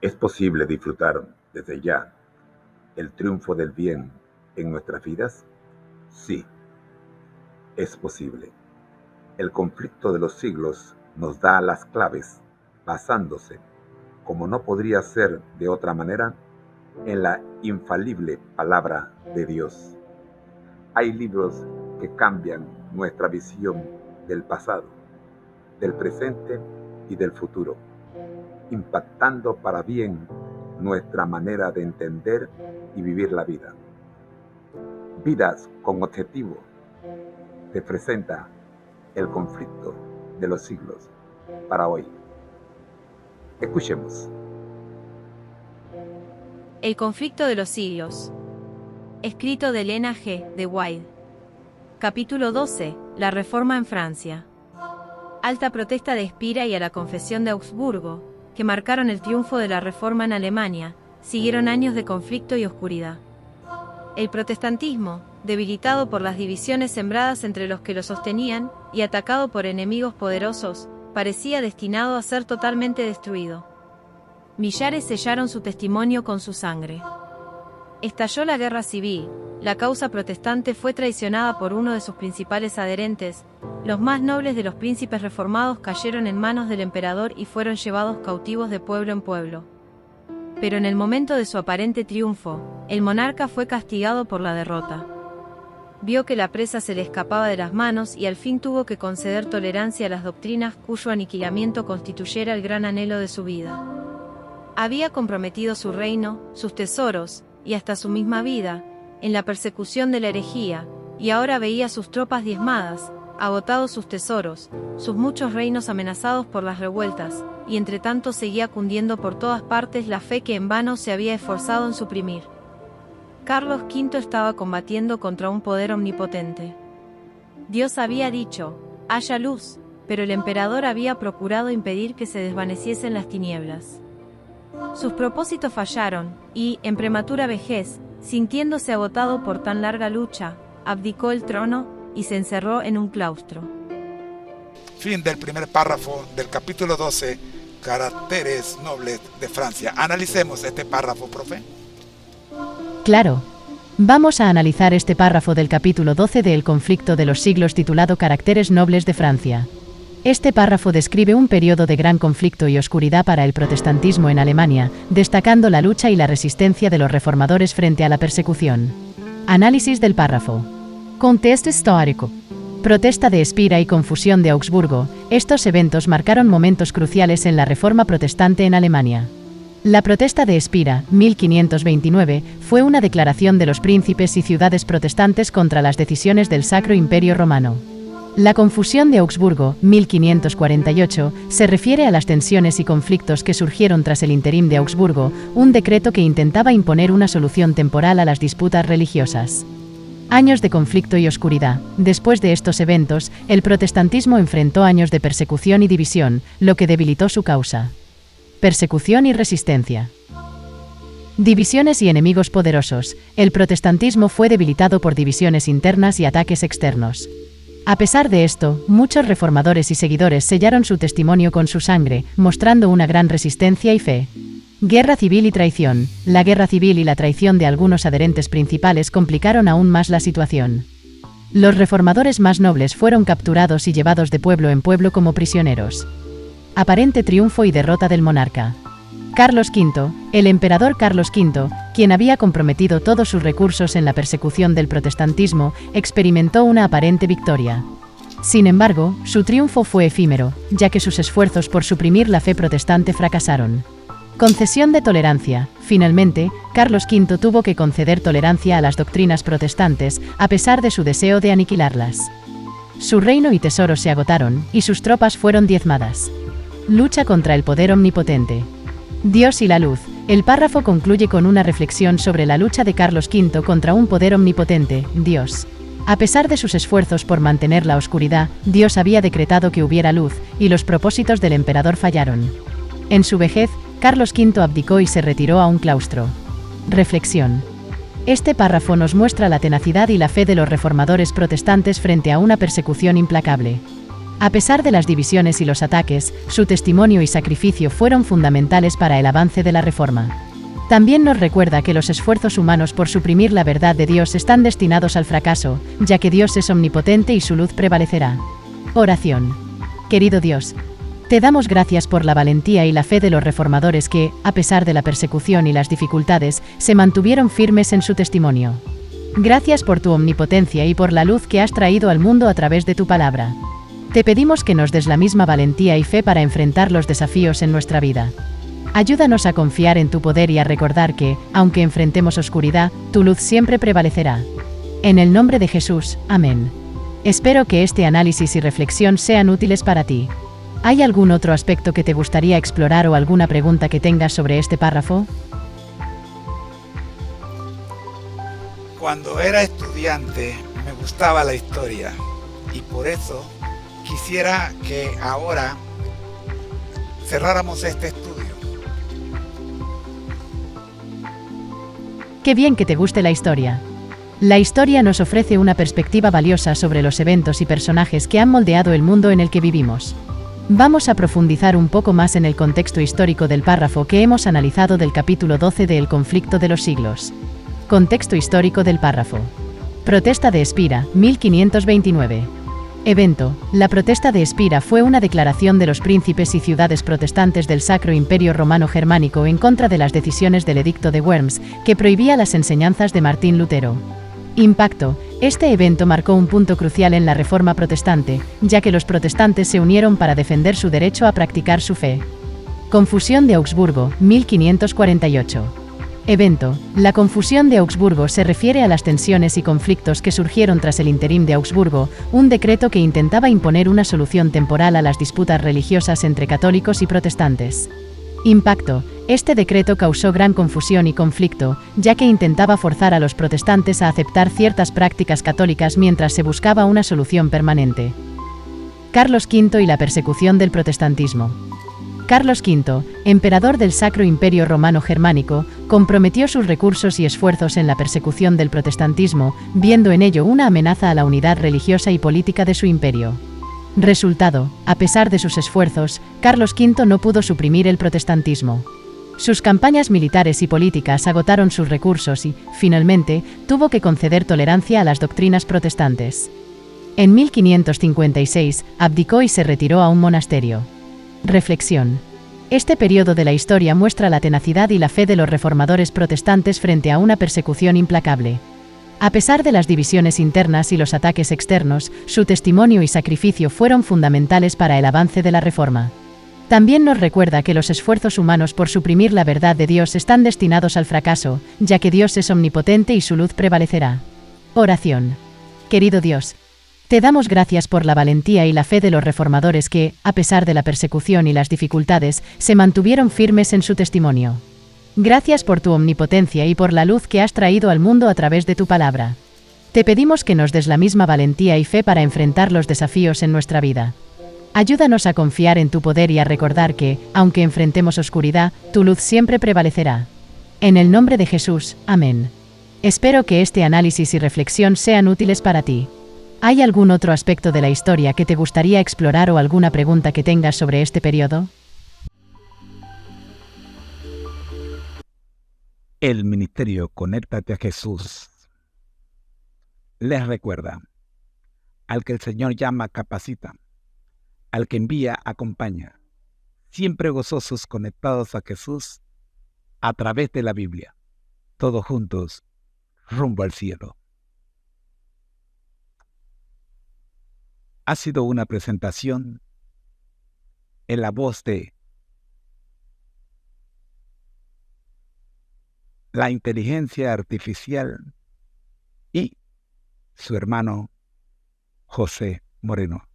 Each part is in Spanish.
¿Es posible disfrutar desde ya el triunfo del bien en nuestras vidas? Sí, es posible. El conflicto de los siglos nos da las claves, basándose, como no podría ser de otra manera, en la infalible palabra de Dios. Hay libros que cambian nuestra visión del pasado, del presente y del futuro, impactando para bien nuestra manera de entender y vivir la vida. Vidas con objetivo te presenta el conflicto de los siglos para hoy. Escuchemos. El conflicto de los siglos. Escrito de Elena G. de Wilde. Capítulo 12. La Reforma en Francia. Alta protesta de Espira y a la Confesión de Augsburgo, que marcaron el triunfo de la Reforma en Alemania, siguieron años de conflicto y oscuridad. El protestantismo, debilitado por las divisiones sembradas entre los que lo sostenían y atacado por enemigos poderosos, parecía destinado a ser totalmente destruido. Millares sellaron su testimonio con su sangre. Estalló la guerra civil, la causa protestante fue traicionada por uno de sus principales adherentes, los más nobles de los príncipes reformados cayeron en manos del emperador y fueron llevados cautivos de pueblo en pueblo. Pero en el momento de su aparente triunfo, el monarca fue castigado por la derrota. Vio que la presa se le escapaba de las manos y al fin tuvo que conceder tolerancia a las doctrinas cuyo aniquilamiento constituyera el gran anhelo de su vida. Había comprometido su reino, sus tesoros, y hasta su misma vida, en la persecución de la herejía, y ahora veía sus tropas diezmadas, agotados sus tesoros, sus muchos reinos amenazados por las revueltas, y entre tanto seguía cundiendo por todas partes la fe que en vano se había esforzado en suprimir. Carlos V estaba combatiendo contra un poder omnipotente. Dios había dicho, haya luz, pero el emperador había procurado impedir que se desvaneciesen las tinieblas. Sus propósitos fallaron, y, en prematura vejez, sintiéndose agotado por tan larga lucha, abdicó el trono y se encerró en un claustro. Fin del primer párrafo del capítulo 12, Caracteres Nobles de Francia. Analicemos este párrafo, profe. Claro. Vamos a analizar este párrafo del capítulo 12 de El conflicto de los siglos titulado Caracteres Nobles de Francia. Este párrafo describe un periodo de gran conflicto y oscuridad para el protestantismo en Alemania, destacando la lucha y la resistencia de los reformadores frente a la persecución. Análisis del párrafo. Contexto histórico. Protesta de Espira y confusión de Augsburgo. Estos eventos marcaron momentos cruciales en la reforma protestante en Alemania. La protesta de Espira, 1529, fue una declaración de los príncipes y ciudades protestantes contra las decisiones del Sacro Imperio Romano. La confusión de Augsburgo, 1548, se refiere a las tensiones y conflictos que surgieron tras el interim de Augsburgo, un decreto que intentaba imponer una solución temporal a las disputas religiosas. Años de conflicto y oscuridad. Después de estos eventos, el protestantismo enfrentó años de persecución y división, lo que debilitó su causa. Persecución y resistencia. Divisiones y enemigos poderosos. El protestantismo fue debilitado por divisiones internas y ataques externos. A pesar de esto, muchos reformadores y seguidores sellaron su testimonio con su sangre, mostrando una gran resistencia y fe. Guerra civil y traición. La guerra civil y la traición de algunos adherentes principales complicaron aún más la situación. Los reformadores más nobles fueron capturados y llevados de pueblo en pueblo como prisioneros. Aparente triunfo y derrota del monarca. Carlos V, el emperador Carlos V, quien había comprometido todos sus recursos en la persecución del protestantismo, experimentó una aparente victoria. Sin embargo, su triunfo fue efímero, ya que sus esfuerzos por suprimir la fe protestante fracasaron. Concesión de tolerancia. Finalmente, Carlos V tuvo que conceder tolerancia a las doctrinas protestantes, a pesar de su deseo de aniquilarlas. Su reino y tesoros se agotaron, y sus tropas fueron diezmadas. Lucha contra el poder omnipotente. Dios y la luz. El párrafo concluye con una reflexión sobre la lucha de Carlos V contra un poder omnipotente, Dios. A pesar de sus esfuerzos por mantener la oscuridad, Dios había decretado que hubiera luz, y los propósitos del emperador fallaron. En su vejez, Carlos V abdicó y se retiró a un claustro. Reflexión. Este párrafo nos muestra la tenacidad y la fe de los reformadores protestantes frente a una persecución implacable. A pesar de las divisiones y los ataques, su testimonio y sacrificio fueron fundamentales para el avance de la Reforma. También nos recuerda que los esfuerzos humanos por suprimir la verdad de Dios están destinados al fracaso, ya que Dios es omnipotente y su luz prevalecerá. Oración. Querido Dios, te damos gracias por la valentía y la fe de los reformadores que, a pesar de la persecución y las dificultades, se mantuvieron firmes en su testimonio. Gracias por tu omnipotencia y por la luz que has traído al mundo a través de tu palabra. Te pedimos que nos des la misma valentía y fe para enfrentar los desafíos en nuestra vida. Ayúdanos a confiar en tu poder y a recordar que, aunque enfrentemos oscuridad, tu luz siempre prevalecerá. En el nombre de Jesús, amén. Espero que este análisis y reflexión sean útiles para ti. ¿Hay algún otro aspecto que te gustaría explorar o alguna pregunta que tengas sobre este párrafo? Cuando era estudiante me gustaba la historia y por eso quisiera que ahora cerráramos este estudio. Qué bien que te guste la historia. La historia nos ofrece una perspectiva valiosa sobre los eventos y personajes que han moldeado el mundo en el que vivimos. Vamos a profundizar un poco más en el contexto histórico del párrafo que hemos analizado del capítulo 12 de El conflicto de los siglos. Contexto histórico del párrafo. Protesta de Espira, 1529. Evento. La protesta de Espira fue una declaración de los príncipes y ciudades protestantes del Sacro Imperio Romano Germánico en contra de las decisiones del Edicto de Worms, que prohibía las enseñanzas de Martín Lutero. Impacto. Este evento marcó un punto crucial en la Reforma protestante, ya que los protestantes se unieron para defender su derecho a practicar su fe. Confusión de Augsburgo, 1548. Evento. La confusión de Augsburgo se refiere a las tensiones y conflictos que surgieron tras el Interim de Augsburgo, un decreto que intentaba imponer una solución temporal a las disputas religiosas entre católicos y protestantes. Impacto. Este decreto causó gran confusión y conflicto, ya que intentaba forzar a los protestantes a aceptar ciertas prácticas católicas mientras se buscaba una solución permanente. Carlos V y la persecución del protestantismo. Carlos V, emperador del Sacro Imperio Romano Germánico, comprometió sus recursos y esfuerzos en la persecución del protestantismo, viendo en ello una amenaza a la unidad religiosa y política de su imperio. Resultado, a pesar de sus esfuerzos, Carlos V no pudo suprimir el protestantismo. Sus campañas militares y políticas agotaron sus recursos y, finalmente, tuvo que conceder tolerancia a las doctrinas protestantes. En 1556, abdicó y se retiró a un monasterio. Reflexión. Este periodo de la historia muestra la tenacidad y la fe de los reformadores protestantes frente a una persecución implacable. A pesar de las divisiones internas y los ataques externos, su testimonio y sacrificio fueron fundamentales para el avance de la Reforma. También nos recuerda que los esfuerzos humanos por suprimir la verdad de Dios están destinados al fracaso, ya que Dios es omnipotente y su luz prevalecerá. Oración. Querido Dios, te damos gracias por la valentía y la fe de los reformadores que, a pesar de la persecución y las dificultades, se mantuvieron firmes en su testimonio. Gracias por tu omnipotencia y por la luz que has traído al mundo a través de tu palabra. Te pedimos que nos des la misma valentía y fe para enfrentar los desafíos en nuestra vida. Ayúdanos a confiar en tu poder y a recordar que, aunque enfrentemos oscuridad, tu luz siempre prevalecerá. En el nombre de Jesús, amén. Espero que este análisis y reflexión sean útiles para ti. ¿Hay algún otro aspecto de la historia que te gustaría explorar o alguna pregunta que tengas sobre este periodo? El ministerio Conéctate a Jesús les recuerda: al que el Señor llama, capacita; al que envía, acompaña. Siempre gozosos conectados a Jesús a través de la Biblia. Todos juntos, rumbo al cielo. Ha sido una presentación en la voz de la inteligencia artificial y su hermano José Moreno,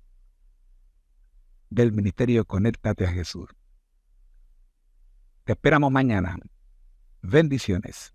del Ministerio Conéctate a Jesús. Te esperamos mañana. Bendiciones.